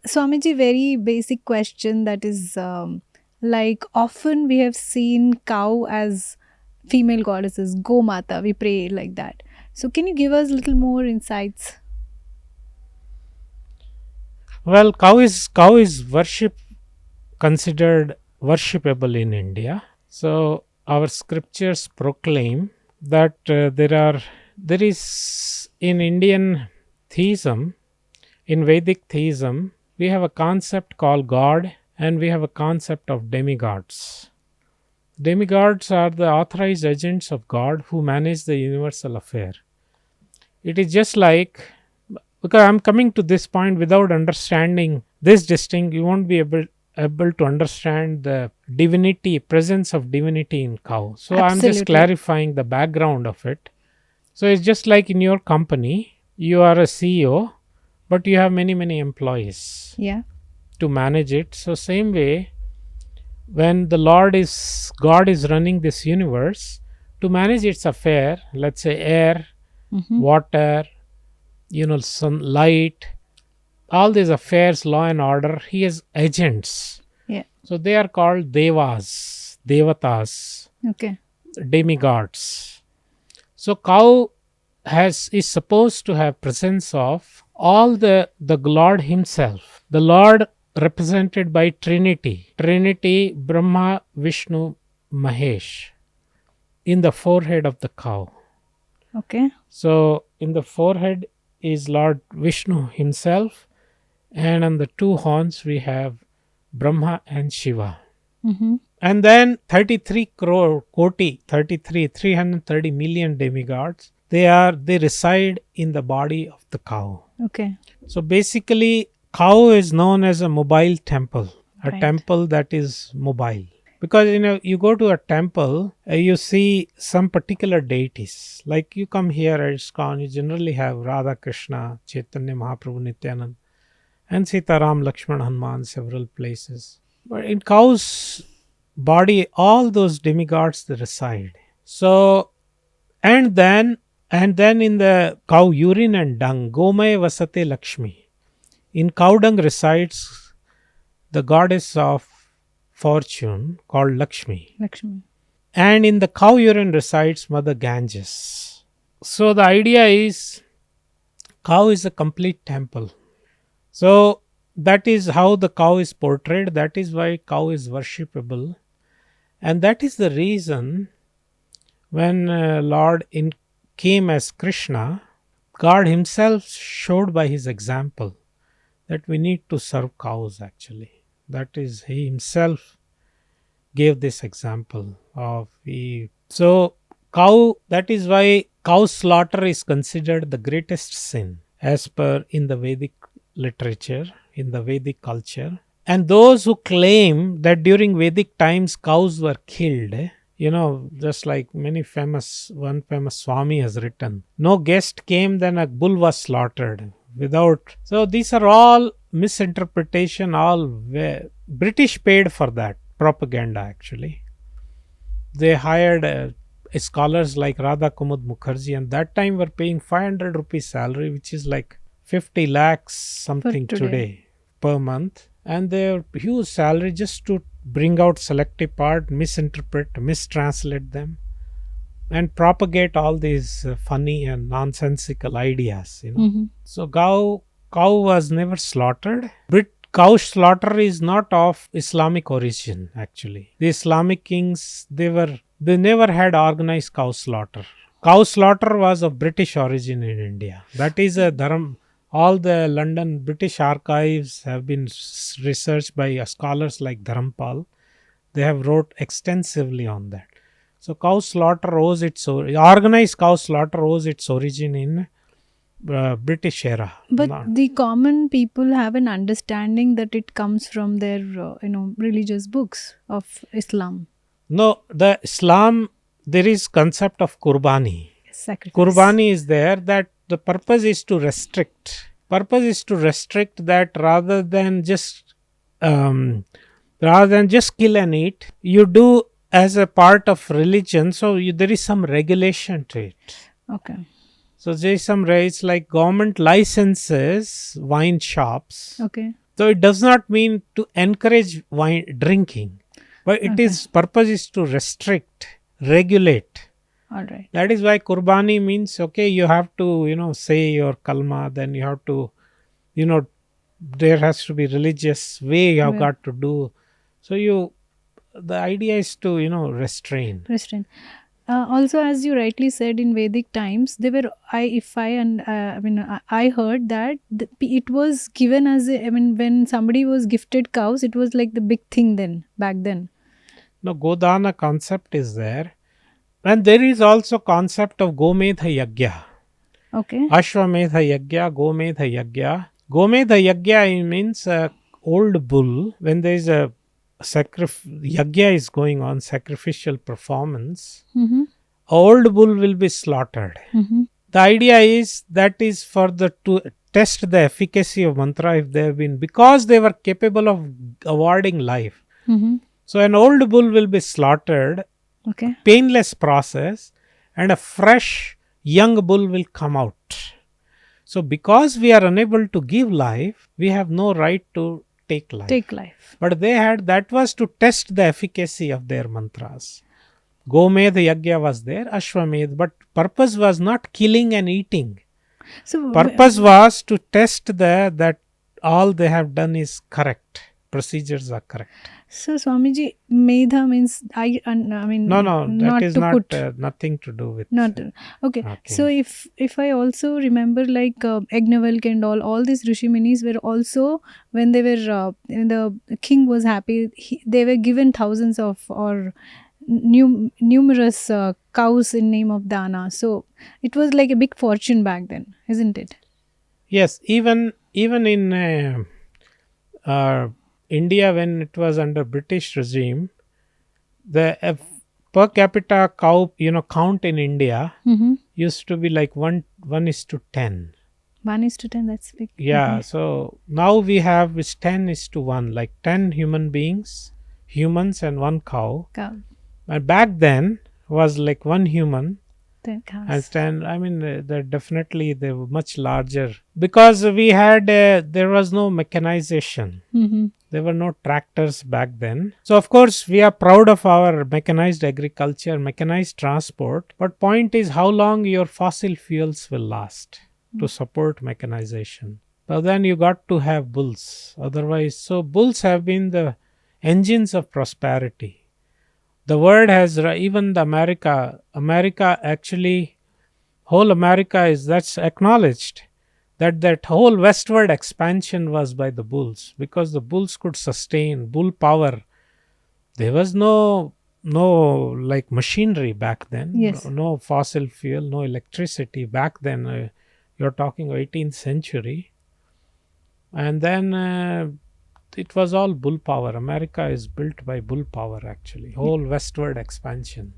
Swamiji, very basic question that is like often we have seen cow as female goddesses, Gomata, we pray like that. So can you give us a little more insights? Well, cow is considered worshipable in India. So our scriptures proclaim that there is in Indian theism, in Vedic theism, we have a concept called God and we have a concept of demigods. Demigods are the authorized agents of God who manage the universal affair. It is just like, because I'm coming to this point, without understanding this distinct, you won't be able to understand the divinity, presence of divinity in cow. So I'm just Absolutely. clarifying the background of it. So it's just like in your company, you are a CEO, but you have many employees Yeah. to manage it. So same way, when the Lord is God is running this universe, to manage its affair, let's say air, Mm-hmm. water, sunlight, all these affairs, law and order, he has agents. Yeah. So they are called devas, devatas, Okay. demigods. So cow is supposed to have presence of all the Lord himself. The Lord represented by Trinity, Brahma, Vishnu, Mahesh, in the forehead of the cow. Okay. So in the forehead is Lord Vishnu himself, and on the two horns we have Brahma and Shiva. Mm-hmm. And then 33 crore Koti, 330 million demigods, they reside in the body of the cow. Okay. So basically, cow is known as a mobile temple, a Right. temple that is mobile. Because you go to a temple, you see some particular deities. Like you come here at ISKCON, you generally have Radha Krishna, Chaitanya Mahaprabhu, Nityanand, and Sitaram, Lakshman, Hanuman, several places. But in cow's body, all those demigods they reside. So and then in the cow urine and dung, Gomay Vasate Lakshmi. In cow dung resides the goddess of fortune called Lakshmi. Lakshmi. And in the cow urine resides Mother Ganges. So the idea is cow is a complete temple. So that is how the cow is portrayed. That is why cow is worshipable. And that is the reason when Lord came as Krishna, God himself showed by his example that we need to serve cows actually. That is, he himself gave this example of so cow, that is why cow slaughter is considered the greatest sin as per in the Vedic literature, in the Vedic culture. And those who claim that during Vedic times cows were killed, just like one famous Swami has written, no guest came, then a bull was slaughtered without. So these are all misinterpretation, British paid for that propaganda actually. They hired scholars like Radha Kumud Mukherjee, and that time were paying 500 rupees salary, which is like 50 lakhs For something today. today per month, and their huge salary just to bring out selective part, misinterpret, mistranslate them, and propagate all these funny and nonsensical ideas. Mm-hmm. So cow was never slaughtered. Cow slaughter is not of Islamic origin actually. The Islamic kings, they never had organized cow slaughter. Cow slaughter was of British origin in India. That is a dharam. All the London British archives have been researched by scholars like Dharampal. They have wrote extensively on that. So cow slaughter organized cow slaughter owes its origin in British era. But Not, the common people have an understanding that it comes from their, religious books of Islam. no, the Islam, there is concept of kurbani. Sacrifice. Kurbani is there, that the purpose is to restrict. Purpose is to restrict that rather than just kill and eat, you do as a part of religion. So there is some regulation to it. Okay. So there is some rates like government licenses wine shops. Okay. So it does not mean to encourage wine drinking, but it Okay. is purpose is to restrict, regulate. All right. That is why Qurbani means, okay, you have to, say your kalma, then you have to, you know, there has to be religious way you have Well, got to do. So the idea is to, restrain. restraint. Also, as you rightly said, in Vedic times, they were I heard that it was given as when somebody was gifted cows, it was like the big thing then back then. No, Godana concept is there. And there is also concept of Gomedha Yagya. Okay. Ashwamedha Yagya, Gomedha Yagya. Gomedha Yagya means a old bull. When there is a Yagya is going on, sacrificial performance, Mm-hmm. a old bull will be slaughtered. Mm-hmm. The idea is that is for the to test the efficacy of mantra if they have been, because they were capable of awarding life. Mm-hmm. So an old bull will be slaughtered, Okay. painless process, and a fresh young bull will come out. So because we are unable to give life, we have no right to take Take life. life. But they had, that was to test the efficacy of their mantras. Gomed Yagya was there, Ashwamed, but purpose was not killing and eating. So, Purpose was to test that all they have done is correct. Procedures are correct. so Swamiji, Medha means No, no, that not is to not put. nothing to do with. Not okay. So Okay. if I also remember, like Yajnavalkya and all these rishi munis were also, when they were when the king was happy, they were given thousands of or numerous cows in name of dana. So it was like a big fortune back then, isn't it? Yes, even in uh, India when it was under British regime, the per capita cow count in India Mm-hmm. used to be like one is to 10. 1:10. That's big. Yeah, Okay. so now we have is 10 is to 1, like 10 humans and one cow. Cow. And back then was like one human Then and cows. 10. I mean, they're definitely they were much larger because we had there was no mechanization. Mm-hmm. There were no tractors back then. So, of course, we are proud of our mechanized agriculture, mechanized transport. But point is how long your fossil fuels will last to support mechanization. But then you got to have bulls. Otherwise, so bulls have been the engines of prosperity. The word has even the America actually, whole America is that's acknowledged that whole westward expansion was by the bulls because the bulls could sustain bull power. There was no like machinery back then, Yes. no fossil fuel, no electricity back then. You're talking 18th century, and then it was all bull power. America is built by bull power actually. Whole westward expansion.